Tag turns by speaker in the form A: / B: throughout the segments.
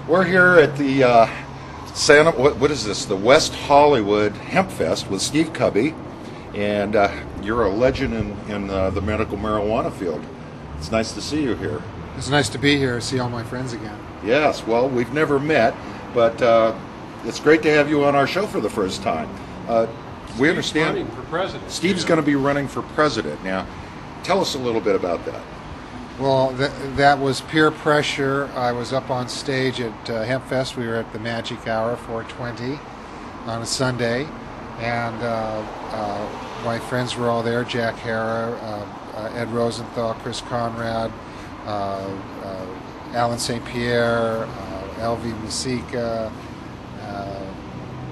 A: We're here at the Santa. What is this? The West Hollywood Hemp Fest with Steve Cubby, and you're a legend in the medical marijuana field. It's nice to see you here.
B: It's nice to be here, see all my friends again.
A: Yes. Well, we've never met, but it's great to have you on our show for the first time. We understand
C: running for president.
A: Steve's going to be running for president. Now, tell us a little bit about that.
B: Well, that was peer pressure. I was up on stage at HempFest. We were at the Magic Hour, 4:20, on a Sunday, and my friends were all there. Jack Hara, Ed Rosenthal, Chris Conrad, Alan St. Pierre, L.V. Masika.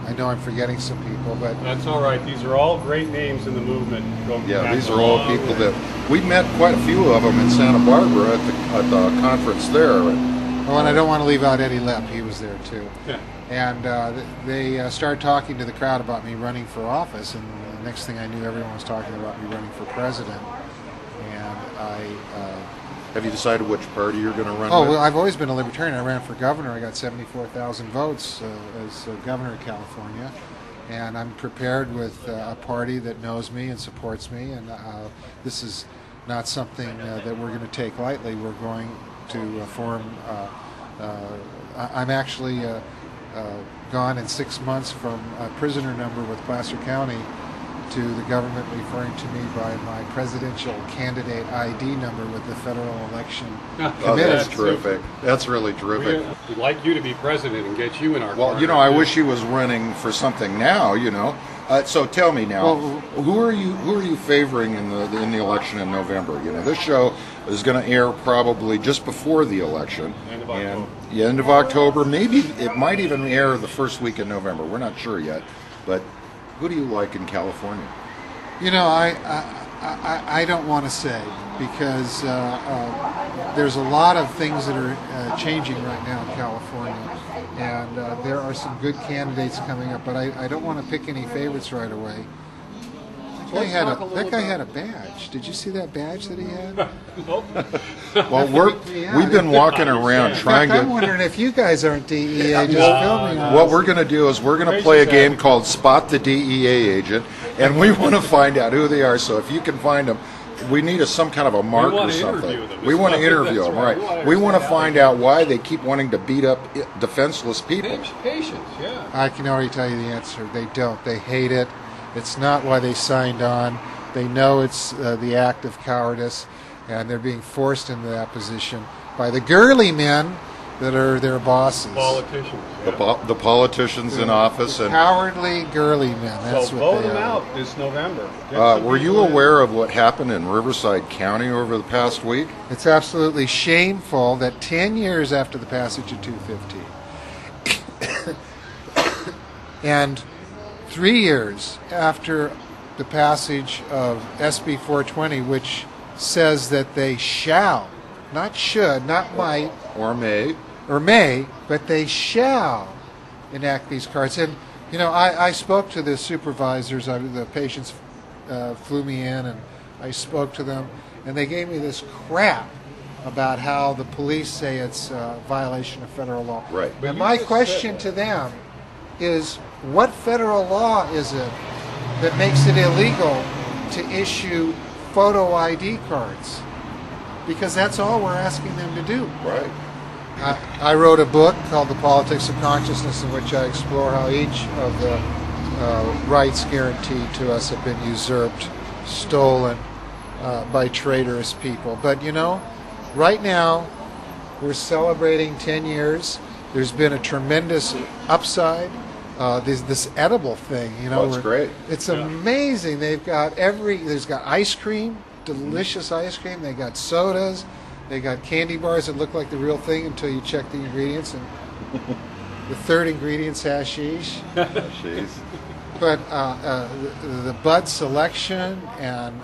B: I know I'm forgetting some people, but
C: That's all right. These are all great names in the movement.
A: Yeah, these are all people that we met quite a few of them in Santa Barbara at the conference there.
B: Oh, and I don't want to leave out Eddie Lepp. He was there too.
C: Yeah.
B: And they started talking to the crowd about me running for office, and the next thing I knew, everyone was talking about me running for president. And
A: Have you decided which party you're going to run
B: oh,
A: with?
B: well, I've always been a libertarian. I ran for governor. I got 74,000 votes as governor of California. And I'm prepared with a party that knows me and supports me. And this is not something that we're going to take lightly. We're going to form... I'm actually gone in 6 months from a prisoner number with Placer County to the government referring to me by my presidential candidate ID number with the Federal Election
A: Oh,
B: Committee.
A: that's terrific. That's really terrific.
C: We'd like you to be president and get you in our
A: Well,
C: corner.
A: you know, I wish he was running for something now. You know, so tell me now,
B: Well,
A: who are you favoring in the election in November? You know, this show is going to air probably just before the election,
C: End of
A: and
C: October.
A: the end of October. Maybe it might even air the first week in November. We're not sure yet, but who do you like in California?
B: You know, I don't want to say, because there's a lot of things that are changing right now in California, and there are some good candidates coming up, but I don't want to pick any favorites right away. That guy had a badge. Did you see that badge that he had?
C: Nope.
A: Well, we've been walking around trying
B: I'm
A: to.
B: wondering if you guys aren't DEA just filming us.
A: What we're going to do is we're going to play a game called Spot the DEA Agent, and we want to find out who they are. So if you can find them, we need some kind of a mark or
C: want to
A: something.
C: interview them.
A: We want to
C: That's
A: interview them,
C: right.
A: right? We want to find out why they keep wanting to beat up defenseless people.
C: Patience, yeah.
B: I can already tell you the answer. They don't. They hate it. It's not why they signed on. They know it's the act of cowardice, and they're being forced into that position by the girly men that are their bosses.
C: Politicians.
A: The politicians in office. And
B: Cowardly, girly men. That's
C: So
B: what
C: vote
B: they
C: them
B: are.
C: out this November. Get some
A: were you
C: people in.
A: aware of what happened in Riverside County over the past week?
B: It's absolutely shameful that 10 years after the passage of 250 and 3 years after the passage of SB 420, which says that they shall, not should, not might,
A: Or may?
B: or may, but they shall enact these cards. And, you know, I spoke to the supervisors, the patients flew me in, and I spoke to them, and they gave me this crap about how the police say it's a violation of federal law.
A: Right.
C: But
B: And
C: you
B: my
C: just
B: question to them is, what federal law is it that makes it illegal to issue photo ID cards? Because that's all we're asking them to do.
A: Right.
B: I wrote a book called The Politics of Consciousness, in which I explore how each of the rights guaranteed to us have been usurped, stolen by traitorous people. But, you know, right now we're celebrating 10 years. There's been a tremendous upside. This edible thing, you know,
A: Oh, it's great.
B: It's amazing. There's got ice cream, delicious ice cream. They got sodas. They got candy bars that look like the real thing until you check the ingredients. And the third ingredient's hashish.
A: Jeez.
B: But the bud selection and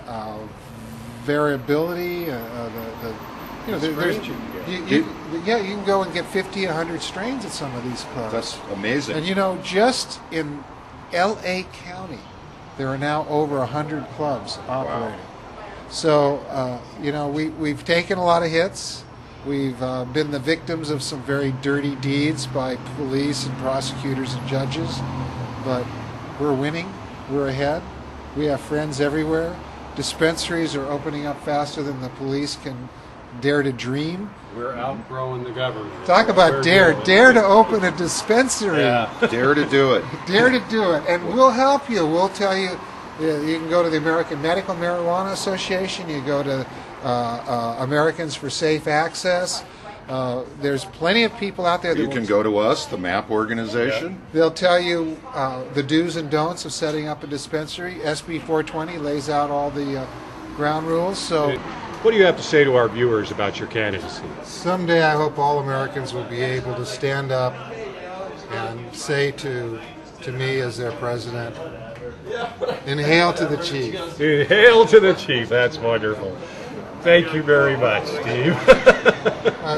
B: variability, you know,
C: Strains you can get.
B: you can go and get 50, 100 strains at some of these clubs.
A: That's amazing.
B: And you know, just in L.A. County, there are now over 100 clubs operating. So, you know, we've taken a lot of hits. We've been the victims of some very dirty deeds by police and prosecutors and judges, but we're winning. We're ahead. We have friends everywhere. Dispensaries are opening up faster than the police can dare to dream.
C: We're outgrowing the government.
B: Talk about
C: We're
B: dare.
C: doing it.
B: Dare to open a dispensary.
C: Yeah.
A: Dare to do it.
B: Dare to do it. And we'll help you. We'll tell you. You can go to the American Medical Marijuana Association. You go to Americans for Safe Access. There's plenty of people out there that
A: You can go to us, the MAP organization.
B: They'll tell you the do's and don'ts of setting up a dispensary. SB 420 lays out all the ground rules. So
C: What do you have to say to our viewers about your candidacy?
B: someday I hope all Americans will be able to stand up and say to me as their president, "Inhale to the chief."
C: Hail to the chief. That's wonderful. Thank you very much, Steve.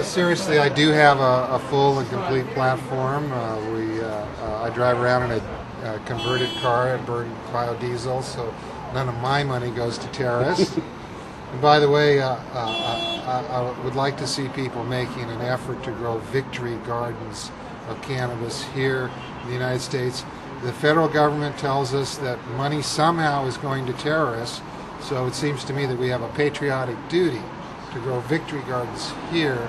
B: Seriously, I do have a full and complete platform. I drive around in a converted car and burn biodiesel, so none of my money goes to terrorists. And by the way, I would like to see people making an effort to grow victory gardens of cannabis here in the United States. The federal government tells us that money somehow is going to terrorists, so it seems to me that we have a patriotic duty to grow victory gardens here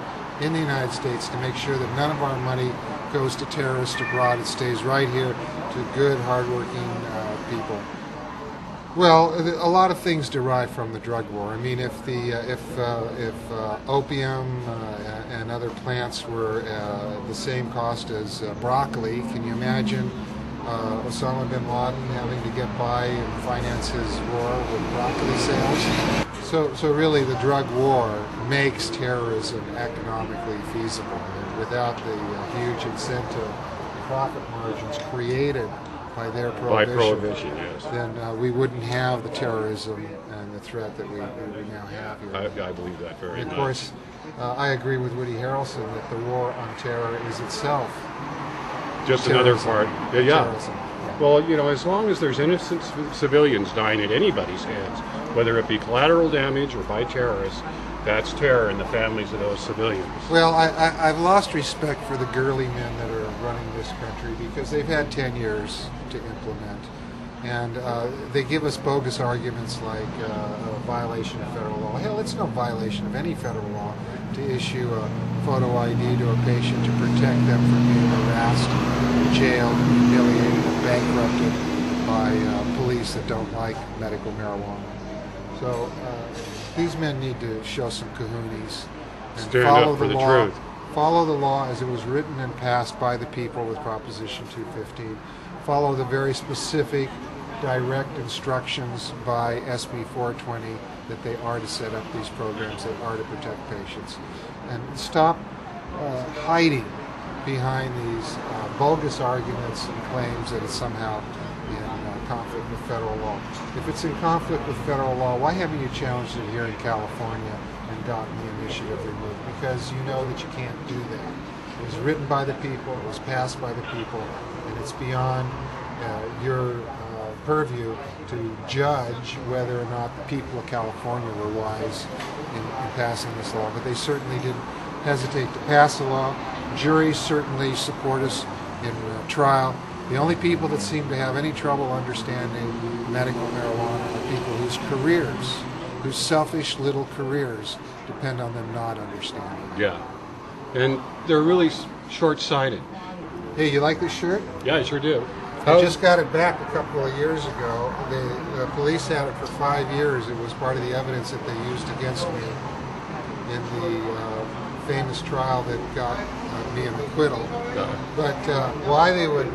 B: in the United States to make sure that none of our money goes to terrorists abroad. It stays right here to good, hardworking people. Well, a lot of things derive from the drug war. I mean, if opium and other plants were the same cost as broccoli, can you imagine Osama bin Laden having to get by and finance his war with broccoli sales? So really, the drug war makes terrorism economically feasible. And without the huge incentive profit margins created by their prohibition,
C: yes.
B: then we wouldn't have the terrorism and the threat that we now have here.
C: I believe that very
B: And
C: much.
B: of course, I agree with Woody Harrelson that the war on terror is itself
C: Just another
B: terrorism.
C: part. Yeah.
B: Terrorism. Yeah.
C: Well, you know, as long as there's innocent civilians dying at anybody's hands, whether it be collateral damage or by terrorists, that's terror in the families of those civilians.
B: Well, I've lost respect for the girly men that are running this country because they've had 10 years to implement. And they give us bogus arguments like a violation of federal law. Hell, it's no violation of any federal law to issue a photo ID to a patient to protect them from being harassed, jailed, humiliated, and bankrupted by police that don't like medical marijuana. So these men need to show some cojones and
C: Stand
B: follow
C: up for the
B: law.
C: truth.
B: Follow the law as it was written and passed by the people with Proposition 215. Follow the very specific, direct instructions by SB 420 that they are to set up these programs, they are to protect patients. And stop hiding behind these bogus arguments and claims that it's somehow in conflict with federal law. If it's in conflict with federal law, why haven't you challenged it here in California and gotten the initiative removed? Because you know that you can't do that. It was written by the people, it was passed by the people, and it's beyond your purview to judge whether or not the people of California were wise in passing this law. But they certainly didn't hesitate to pass the law. Juries certainly support us in trial. The only people that seem to have any trouble understanding medical marijuana are people whose careers, whose selfish little careers, depend on them not understanding.
C: Yeah. And they're really short-sighted.
B: Hey, you like this shirt?
C: Yeah, I sure do.
B: I just got it back a couple of years ago. The police had it for 5 years. It was part of the evidence that they used against me in the famous trial that got me an acquittal. But why they would...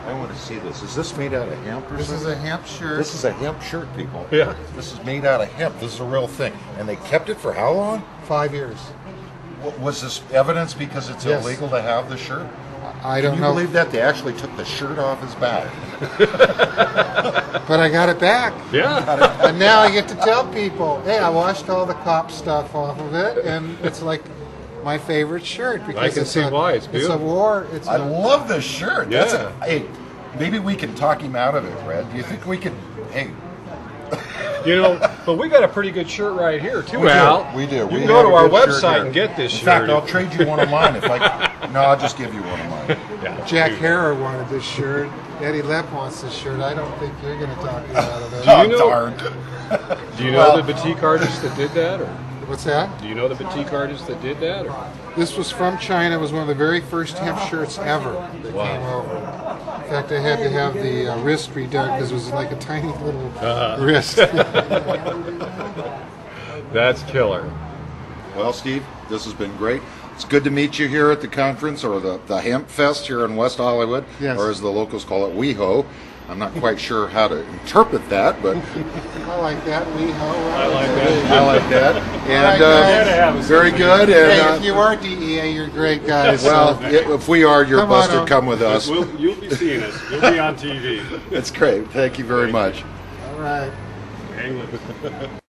A: I want to see this. Is this made out of hemp or
B: This is
A: something?
B: a hemp shirt.
A: This is a hemp shirt, people.
C: Yeah.
A: This is made out of hemp. This is a real thing. And they kept it for how long?
B: 5 years.
A: Was this evidence because it's
B: Yes.
A: illegal to have the shirt?
B: I
A: Can
B: don't
A: you
B: know,
A: believe that? They actually took the shirt off his back.
B: but I got it back.
C: Yeah.
B: And now I get to tell people, hey, I washed all the cop stuff off of it, and it's like my favorite shirt because
C: I can
B: it's
C: see why. It's
B: a
C: beautiful.
B: war. It's
A: I
B: a,
A: love this shirt.
C: Yeah.
A: Hey, maybe we can talk him out of it, Red. Do you think we could, hey,
C: You know, but we got a pretty good shirt right here too,
A: We do.
C: Al.
A: We do.
C: You
A: We
C: can go
A: have
C: to
A: a
C: our
A: good shirt
C: website
A: here.
C: and get this
A: In
C: shirt.
A: fact, I'll trade you one of mine if I. No, I'll just give you one of mine.
C: Yeah.
B: Jack Harrer wanted this shirt. Eddie Lepp wants this shirt. I don't think you're going to talk me out of it.
C: Do you know-
A: darned.
C: Do you know
A: Well-
C: the batik artist that did that, or
B: What's that?
C: do you know the batik artist that did that, or?
B: This was from China. It was one of the very first hemp shirts ever that
C: Wow.
B: came over. In fact, I had to have the wrist redone because it was like a tiny little wrist.
C: That's killer.
A: Well, Steve, this has been great. It's good to meet you here at the conference, or the Hemp Fest here in West Hollywood,
B: Yes.
A: or as the locals call it, WeHo. I'm not quite sure how to interpret that, but
B: I like that.
C: I like that.
A: I like that. And
B: guys.
A: very good.
B: Hey,
A: And
B: if you are DEA, you're great guys.
A: well,
B: so-
A: if we are, you're
B: Come on
A: busted.
B: out.
A: Come with us.
C: You'll be seeing us. You'll be on TV.
A: It's great. Thank you very much.
B: all right.
C: England.